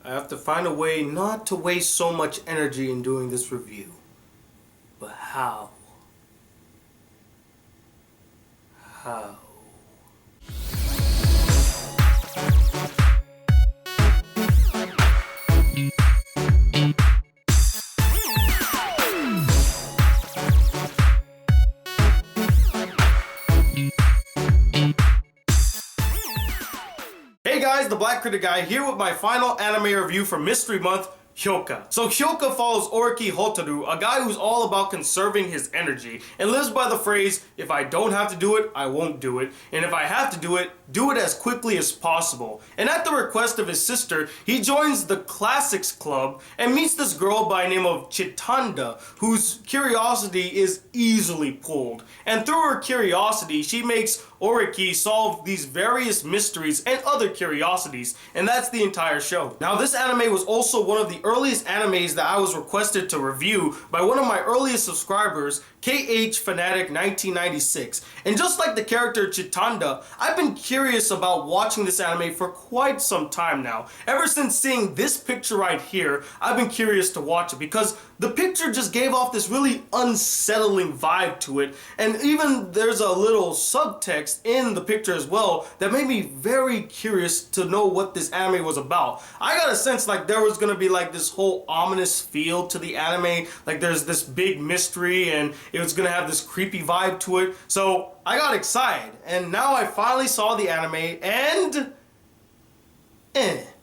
I have to find a way not to waste so much energy in doing this review. But how? How? Hey guys, the Black Critic Guy here with my final anime review for Mystery Month, Hyouka. So Hyouka follows Oriki Hotaru, a guy who's all about conserving his energy and lives by the phrase, if I don't have to do it, I won't do it, and if I have to do it as quickly as possible. And at the request of his sister, he joins the Classics Club and meets this girl by the name of Chitanda, whose curiosity is easily pulled. And through her curiosity, she makes Oriki solve these various mysteries and other curiosities, and that's the entire show. Now, this anime was also one of the earliest animes that I was requested to review by one of my earliest subscribers, KH Fanatic 1996. And just like the character Chitanda, I've been curious about watching this anime for quite some time now. Ever since seeing this picture right here, I've been curious to watch it because the picture just gave off this really unsettling vibe to it, and even there's a little subtext in the picture as well that made me very curious to know what this anime was about. I got a sense like there was gonna be like this whole ominous feel to the anime, like there's this big mystery and it was gonna have this creepy vibe to it. So I got excited, and now I finally saw the anime, and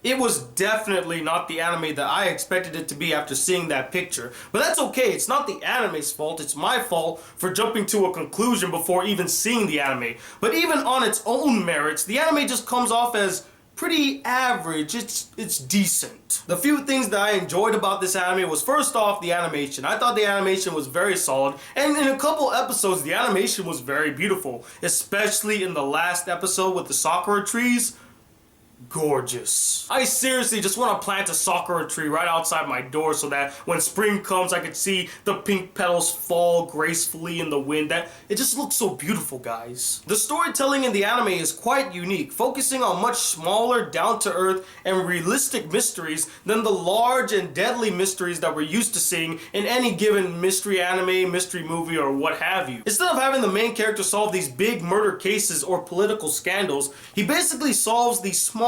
it was definitely not the anime that I expected it to be after seeing that picture. But that's okay, it's not the anime's fault, it's my fault for jumping to a conclusion before even seeing the anime. But even on its own merits, the anime just comes off as pretty average. It's decent. The few things that I enjoyed about this anime was, first off, the animation. I thought the animation was very solid, and in a couple episodes the animation was very beautiful, especially in the last episode with the sakura trees. Gorgeous. I seriously just want to plant a sakura tree right outside my door so that when spring comes I could see the pink petals fall gracefully in the wind. It just looks so beautiful, guys. The storytelling in the anime is quite unique, focusing on much smaller, down-to-earth, and realistic mysteries than the large and deadly mysteries that we're used to seeing in any given mystery anime, mystery movie, or what have you. Instead of having the main character solve these big murder cases or political scandals, he basically solves these small-scale,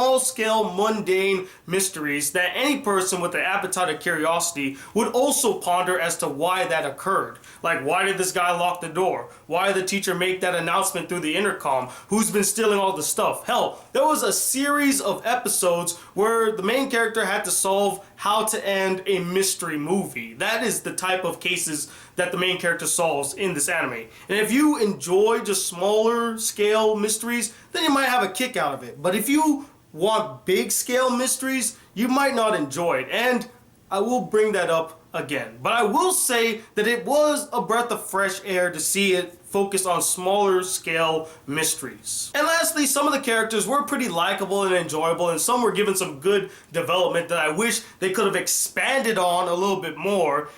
mundane mysteries that any person with an appetite of curiosity would also ponder as to why that occurred. Like, why did this guy lock the door? Why did the teacher make that announcement through the intercom? Who's been stealing all the stuff? Hell, there was a series of episodes where the main character had to solve how to end a mystery movie. That is the type of cases that the main character solves in this anime. And if you enjoy just smaller scale mysteries, then you might have a kick out of it. But if you want big scale mysteries, you might not enjoy it, and I will bring that up again. But I will say that it was a breath of fresh air to see it focus on smaller scale mysteries. And lastly, some of the characters were pretty likable and enjoyable, and some were given some good development that I wish they could have expanded on a little bit more,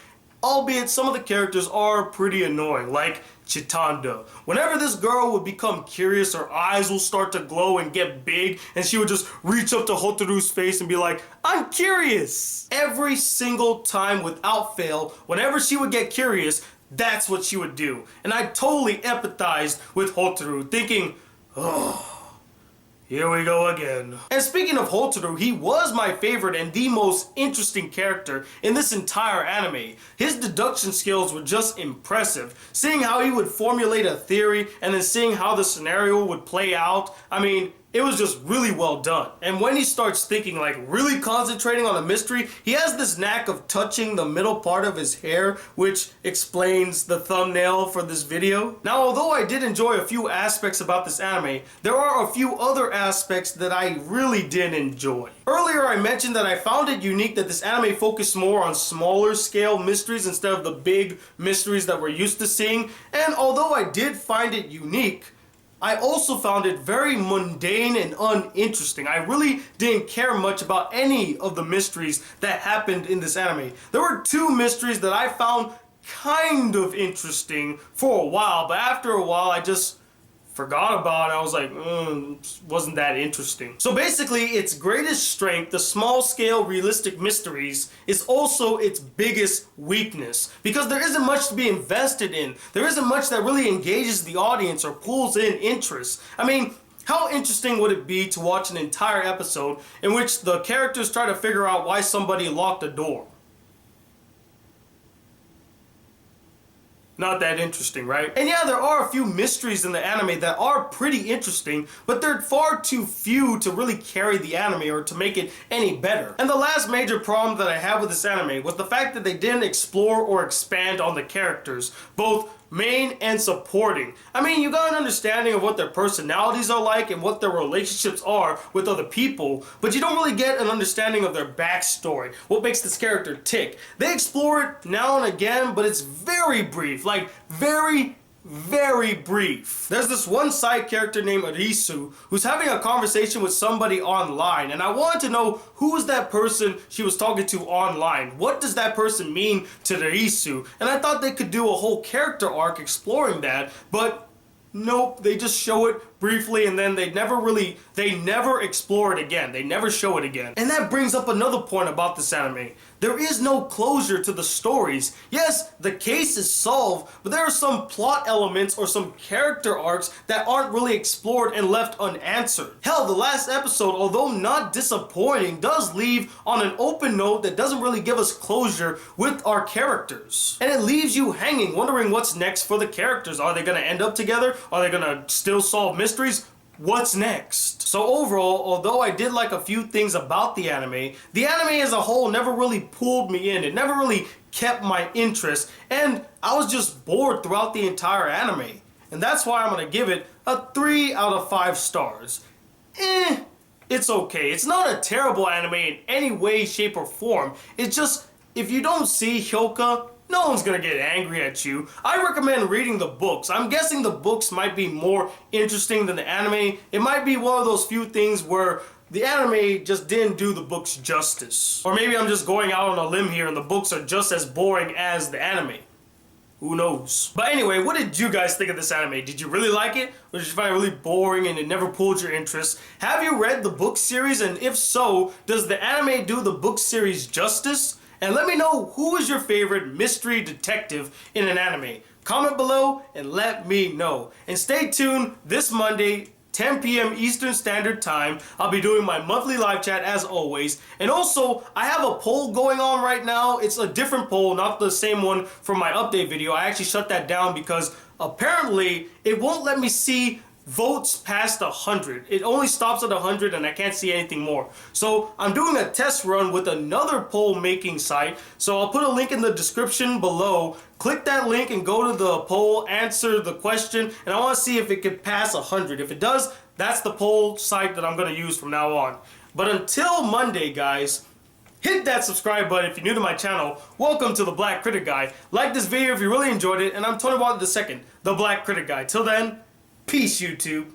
albeit some of the characters are pretty annoying, like Chitanda. Whenever this girl would become curious, her eyes will start to glow and get big, and she would just reach up to Hotaru's face and be like, I'm curious! Every single time without fail, whenever she would get curious, that's what she would do. And I totally empathized with Hotaru, thinking, oh, here we go again. And speaking of Hotaru, he was my favorite and the most interesting character in this entire anime. His deduction skills were just impressive. Seeing how he would formulate a theory and then seeing how the scenario would play out, I mean, it was just really well done. And when he starts thinking, like really concentrating on a mystery, he has this knack of touching the middle part of his hair, which explains the thumbnail for this video. Now, although I did enjoy a few aspects about this anime, there are a few other aspects that I really did enjoy. Earlier I mentioned that I found it unique that this anime focused more on smaller scale mysteries instead of the big mysteries that we're used to seeing. And although I did find it unique, I also found it very mundane and uninteresting. I really didn't care much about any of the mysteries that happened in this anime. There were two mysteries that I found kind of interesting for a while, but after a while I just forgot about it. I was like, wasn't that interesting. So basically, its greatest strength, the small-scale realistic mysteries, is also its biggest weakness. Because there isn't much to be invested in. There isn't much that really engages the audience or pulls in interest. I mean, how interesting would it be to watch an entire episode in which the characters try to figure out why somebody locked a door? Not that interesting, right? And yeah, there are a few mysteries in the anime that are pretty interesting, but they're far too few to really carry the anime or to make it any better. And the last major problem that I have with this anime was the fact that they didn't explore or expand on the characters, both main and supporting. I mean, you got an understanding of what their personalities are like and what their relationships are with other people, but you don't really get an understanding of their backstory, what makes this character tick. They explore it now and again, but it's very brief, like very brief. There's this one side character named Arisu who's having a conversation with somebody online, and I wanted to know who is that person she was talking to online. What does that person mean to Arisu? And I thought they could do a whole character arc exploring that, but nope, they just show it briefly and then they never explore it again. They never show it again. And that brings up another point about this anime. There is no closure to the stories. Yes, the case is solved, but there are some plot elements or some character arcs that aren't really explored and left unanswered. Hell, the last episode, although not disappointing, does leave on an open note that doesn't really give us closure with our characters. And it leaves you hanging, wondering what's next for the characters. Are they gonna end up together? Are they gonna still solve mysteries? What's next? So overall, although I did like a few things about the anime as a whole never really pulled me in. It never really kept my interest, and I was just bored throughout the entire anime. And that's why I'm gonna give it a 3 out of 5 stars. It's okay. It's not a terrible anime in any way, shape, or form. It's just, if you don't see Hyouka, no one's gonna get angry at you. I recommend reading the books. I'm guessing the books might be more interesting than the anime. It might be one of those few things where the anime just didn't do the books justice. Or maybe I'm just going out on a limb here and the books are just as boring as the anime. Who knows? But anyway, what did you guys think of this anime? Did you really like it? Or did you find it really boring and it never pulled your interest? Have you read the book series? And if so, does the anime do the book series justice? And let me know who is your favorite mystery detective in an anime. Comment below and let me know. And stay tuned this Monday, 10 p.m. Eastern Standard Time. I'll be doing my monthly live chat as always. And also, I have a poll going on right now. It's a different poll, not the same one from my update video. I actually shut that down because apparently it won't let me see votes past 100. It only stops at 100 and I can't see anything more. So I'm doing a test run with another poll making site. So I'll put a link in the description below. Click that link and go to the poll, answer the question, and I want to see if it can pass 100. If it does, that's the poll site that I'm going to use from now on. But until Monday, guys, hit that subscribe button if you're new to my channel. Welcome to the Black Critic Guy. Like this video if you really enjoyed it, and I'm Tony Watt II, the Black Critic Guy. Till then, peace, YouTube.